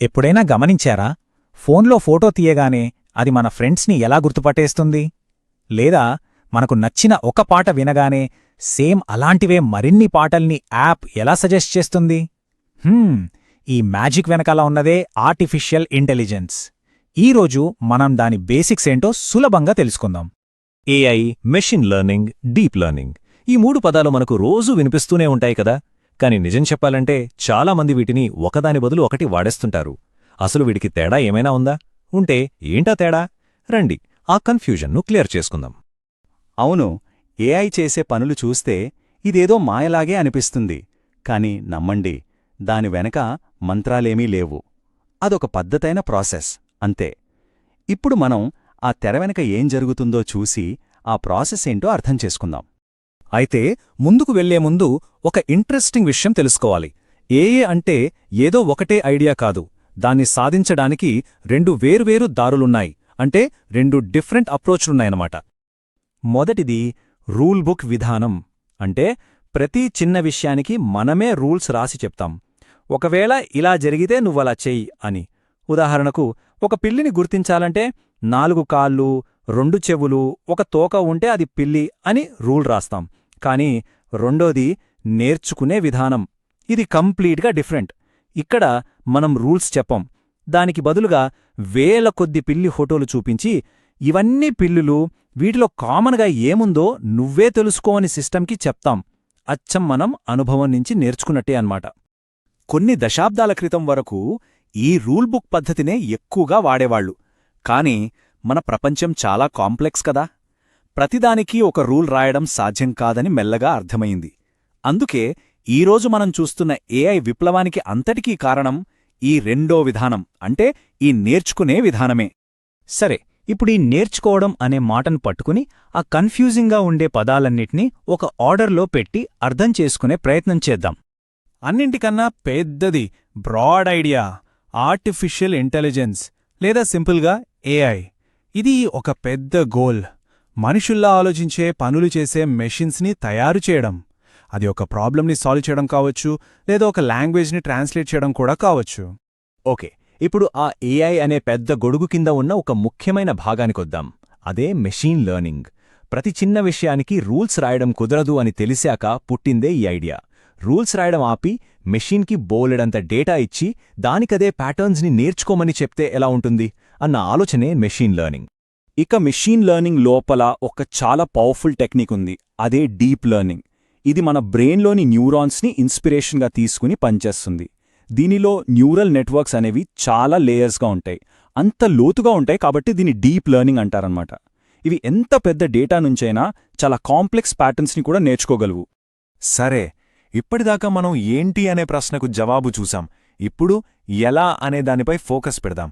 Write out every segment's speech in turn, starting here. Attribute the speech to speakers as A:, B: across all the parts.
A: ఎప్పుడైనా గమనించారా? ఫోన్లో ఫోటో తీయగానే అది మన ఫ్రెండ్స్ని ఎలా గుర్తుపట్టేస్తుంది? లేదా మనకు నచ్చిన ఒక పాట వినగానే సేమ్ అలాంటివే మరిన్ని పాటల్ని యాప్ ఎలా సజెస్ట్ చేస్తుంది? ఈ మ్యాజిక్ వెనకాల ఉన్నదే ఆర్టిఫిషియల్ ఇంటెలిజెన్స్. ఈరోజు మనం దాని బేసిక్స్ ఏంటో సులభంగా తెలుసుకుందాం.
B: AI, machine learning, deep learning ఈ మూడు పదాలు మనకు రోజూ వినిపిస్తూనే ఉంటాయి కదా. కాని నిజం చెప్పాలంటే చాలామంది వీటిని ఒకదాని బదులు ఒకటి వాడేస్తుంటారు. అసలు వీడికి తేడా ఏమైనా ఉందా? ఉంటే ఏంటా తేడా? రండి ఆ కన్ఫ్యూజన్ను క్లియర్ చేసుకుందాం.
C: అవును, ఏఐ చేసే పనులు చూస్తే ఇదేదో మాయలాగే అనిపిస్తుంది. కాని నమ్మండి, దాని వెనక మంత్రాలేమీ లేవు. అదొక పద్ధతైన ప్రాసెస్ అంతే. ఇప్పుడు మనం ఆ తెర వెనక ఏం జరుగుతుందో చూసి ఆ ప్రాసెస్ ఏంటో అర్థం చేసుకుందాం.
A: అయితే ముందుకు వెళ్లే ముందు ఒక ఇంట్రెస్టింగ్ విషయం తెలుసుకోవాలి. ఏఏ అంటే ఏదో ఒకటే ఐడియా కాదు. దాన్ని సాధించడానికి రెండు వేర్వేరు దారులున్నాయి. అంటే రెండు డిఫరెంట్ అప్రోచ్లున్నాయన్నమాట. మొదటిది రూల్ బుక్ విధానం. అంటే ప్రతి చిన్న విషయానికి మనమే రూల్స్ రాసి చెప్తాం. ఒకవేళ ఇలా జరిగితే నువ్వలా చెయ్యి అని. ఉదాహరణకు, ఒక పిల్లిని గుర్తించాలంటే 4 కాళ్ళు, 2 చెవులు, ఒక తోక ఉంటే అది పిల్లి అని రూల్ రాస్తాం. కానీ రెండోది నేర్చుకునే విధానం. ఇది కంప్లీట్గా డిఫరెంట్. ఇక్కడ మనం రూల్స్ చెప్పం. దానికి బదులుగా వేల కొద్ది పిల్లి ఫోటోలు చూపించి, ఇవన్నీ పిల్లులు, వీటిలో కామన్గా ఏముందో నువ్వే తెలుసుకోని సిస్టంకి చెప్తాం. అచ్చం మనం అనుభవం నుంచి నేర్చుకున్నట్టే అన్నమాట. కొన్ని దశాబ్దాల క్రితం వరకు ఈ రూల్ బుక్ పద్ధతినే ఎక్కువగా వాడేవాళ్లు. కాని మన ప్రపంచం చాలా కాంప్లెక్స్ కదా. ప్రతిదానికీ ఒక రూల్ రాయడం సాధ్యం కాదని మెల్లగా అర్థమైంది. అందుకే ఈరోజు మనం చూస్తున్న ఏఐ విప్లవానికి అంతటికీ కారణం ఈ రెండో విధానం, అంటే ఈ నేర్చుకునే విధానమే. సరే, ఇప్పుడీ నేర్చుకోవడం అనే మాటను పట్టుకుని ఆ కన్ఫ్యూజింగ్గా ఉండే పదాలన్నిటినీ ఒక ఆర్డర్లో పెట్టి అర్థం చేసుకునే ప్రయత్నం చేద్దాం. అన్నింటికన్నా పెద్దది, బ్రాడ్ ఐడియా ఆర్టిఫిషియల్ ఇంటెలిజెన్స్, లేదా సింపుల్గా ఏఐ. ఇది ఒక పెద్ద గోల్. మనుషుల్లా ఆలోచించే పనులు చేసే మెషిన్స్ని తయారు చేయడం. అది ఒక ప్రాబ్లమ్ని సాల్వ్ చేయడం కావచ్చు, లేదా ఒక లాంగ్వేజ్ని ట్రాన్స్లేట్ చేయడం కూడా కావచ్చు.
B: ఓకే, ఇప్పుడు ఆ ఏఐ అనే పెద్ద గొడుగు కింద ఉన్న ఒక ముఖ్యమైన భాగానికొద్దాం. అదే మెషీన్ లెర్నింగ్. ప్రతి చిన్న విషయానికి రూల్స్ రాయడం కుదరదు అని తెలిసాక పుట్టిందే ఈ ఐడియా. రూల్స్ రాయడం ఆపి మెషీన్కి బోలెడంత డేటా ఇచ్చి దానికదే ప్యాటర్న్స్ని నేర్చుకోమని చెప్తే ఎలా ఉంటుంది అన్న ఆలోచనే మెషీన్ లెర్నింగ్.
C: ఇక మెషీన్ లెర్నింగ్ లోపల ఒక చాలా పవర్ఫుల్ టెక్నిక్ ఉంది. అదే డీప్ లెర్నింగ్. ఇది మన బ్రెయిన్లోని న్యూరాన్స్ని ఇన్స్పిరేషన్గా తీసుకుని పనిచేస్తుంది. దీనిలో న్యూరల్ నెట్వర్క్స్ అనేవి చాలా లేయర్స్గా ఉంటాయి. అంత లోతుగా ఉంటాయి కాబట్టి దీన్ని డీప్ లెర్నింగ్ అంటారన్నమాట. ఇవి ఎంత పెద్ద డేటా నుంచైనా చాలా కాంప్లెక్స్ ప్యాటర్న్స్ని కూడా నేర్చుకోగలవు.
B: సరే, ఇప్పటిదాకా మనం ఏంటి అనే ప్రశ్నకు జవాబు చూసాం. ఇప్పుడు ఎలా అనే దానిపై ఫోకస్ పెడదాం.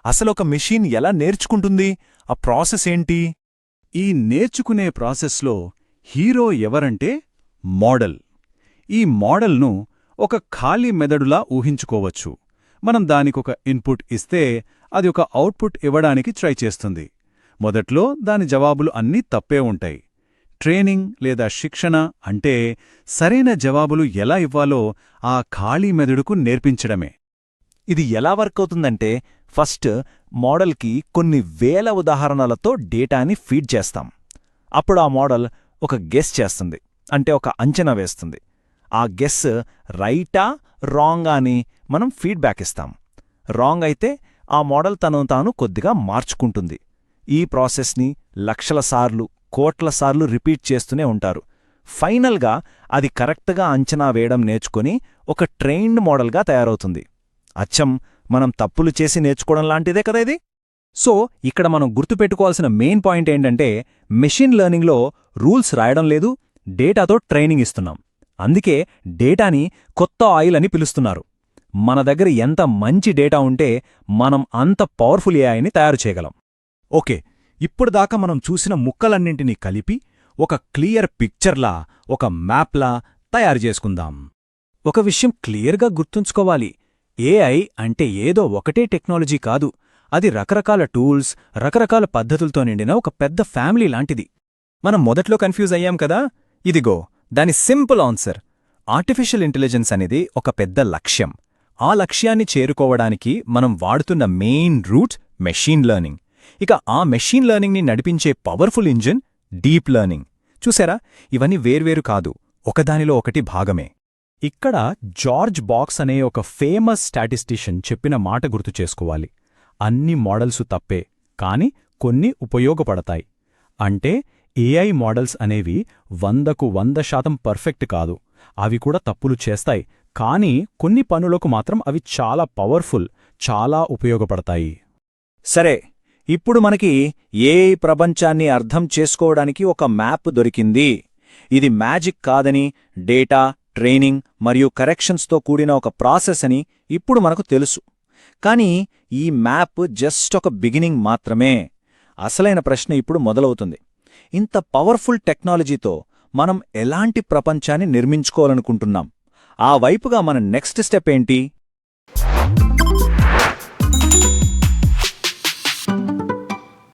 B: అసలొక మెషీన్ ఎలా నేర్చుకుంటుంది? ఆ ప్రాసెస్ ఏంటి?
C: ఈ నేర్చుకునే ప్రాసెస్లో హీరో ఎవరంటే మోడల్. ఈ మోడల్ను ఒక ఖాళీ మెదడులా ఊహించుకోవచ్చు. మనం దానికొక ఇన్పుట్ ఇస్తే అది ఒక అవుట్పుట్ ఇవ్వడానికి ట్రై చేస్తుంది. మొదట్లో దాని జవాబులు అన్నీ తప్పే ఉంటాయి. ట్రైనింగ్ లేదా శిక్షణ అంటే సరైన జవాబులు ఎలా ఇవ్వాలో ఆ ఖాళీ మెదడుకు నేర్పించడమే.
B: ఇది ఎలా వర్క్ అవుతుందంటే, ఫస్ట్ మోడల్కి కొన్ని వేల ఉదాహరణలతో డేటాని ఫీడ్ చేస్తాం. అప్పుడు ఆ మోడల్ ఒక గెస్ చేస్తుంది, అంటే ఒక అంచనా వేస్తుంది. ఆ గెస్ రైటా రాంగా అని మనం ఫీడ్బ్యాక్ ఇస్తాం. రాంగ్ అయితే ఆ మోడల్ తనను తాను కొద్దిగా మార్చుకుంటుంది. ఈ ప్రాసెస్ని లక్షల సార్లు, కోట్ల సార్లు రిపీట్ చేస్తూనే ఉంటారు. ఫైనల్గా అది కరెక్ట్గా అంచనా వేయడం నేర్చుకుని ఒక ట్రైన్డ్ మోడల్గా తయారవుతుంది. అచ్చం మనం తప్పులు చేసి నేర్చుకోవడం లాంటిదే కదా ఇది.
A: సో ఇక్కడ మనం గుర్తుపెట్టుకోవాల్సిన మెయిన్ పాయింట్ ఏంటంటే, మెషిన్ లెర్నింగ్లో రూల్స్ రాయడం లేదు, డేటాతో ట్రైనింగ్ ఇస్తున్నాం. అందుకే డేటాని కొత్త ఆయిల్ అని పిలుస్తున్నారు. మన దగ్గర ఎంత మంచి డేటా ఉంటే మనం అంత పవర్ఫుల్ ఏఐని తయారు చేయగలం. ఓకే, ఇప్పుడుదాకా మనం చూసిన ముక్కలన్నింటినీ కలిపి ఒక క్లియర్ పిక్చర్లా, ఒక మ్యాప్లా తయారు చేసుకుందాం. ఒక విషయం క్లియర్గా గుర్తుంచుకోవాలి. ఏఐ అంటే ఏదో ఒకటే టెక్నాలజీ కాదు. అది రకరకాల టూల్స్, రకరకాల పద్ధతులతో నిండిన ఒక పెద్ద ఫ్యామిలీ లాంటిది. మనం మొదట్లో కన్ఫ్యూజ్ అయ్యాం కదా. ఇదిగో దాని సింపుల్ ఆన్సర్. ఆర్టిఫిషియల్ ఇంటెలిజెన్స్ అనేది ఒక పెద్ద లక్ష్యం, ఆ లక్ష్యాన్ని చేరుకోవడానికి మనం వాడుతున్న మెయిన్ రూట్ మెషీన్ లెర్నింగ్. ఇక ఆ మెషీన్ లెర్నింగ్ని నడిపించే పవర్ఫుల్ ఇంజిన్ డీప్ లెర్నింగ్. చూసారా, ఇవన్నీ వేర్వేరు కాదు, ఒకదానిలో ఒకటి భాగమే. ఇక్కడ జార్జ్ బాక్స్ అనే ఒక ఫేమస్ స్టాటిస్టిషియన్ చెప్పిన మాట గుర్తు చేసుకోవాలి. అన్ని మోడల్సు తప్పే, కాని కొన్ని ఉపయోగపడతాయి. అంటే ఏఐ మోడల్స్ అనేవి 100కు 100% పర్ఫెక్ట్ కాదు. అవి కూడా తప్పులు చేస్తాయి, కానీ కొన్ని పనులకు మాత్రం అవి చాలా పవర్ఫుల్, చాలా ఉపయోగపడతాయి.
B: సరే, ఇప్పుడు మనకి ఏఐ ప్రపంచాన్ని అర్థం చేసుకోవడానికి ఒక మ్యాప్ దొరికింది. ఇది మ్యాజిక్ కాదని, డేటా, ట్రైనింగ్ మరియు కరెక్షన్స్తో కూడిన ఒక ప్రాసెస్ అని ఇప్పుడు మనకు తెలుసు. కానీ ఈ మ్యాప్ జస్ట్ ఒక బిగినింగ్ మాత్రమే. అసలైన ప్రశ్న ఇప్పుడు మొదలవుతుంది. ఇంత పవర్ఫుల్ టెక్నాలజీతో మనం ఎలాంటి ప్రపంచాన్ని నిర్మించుకోవాలనుకుంటున్నాం? ఆ వైపుగా మన నెక్స్ట్ స్టెప్ ఏంటి?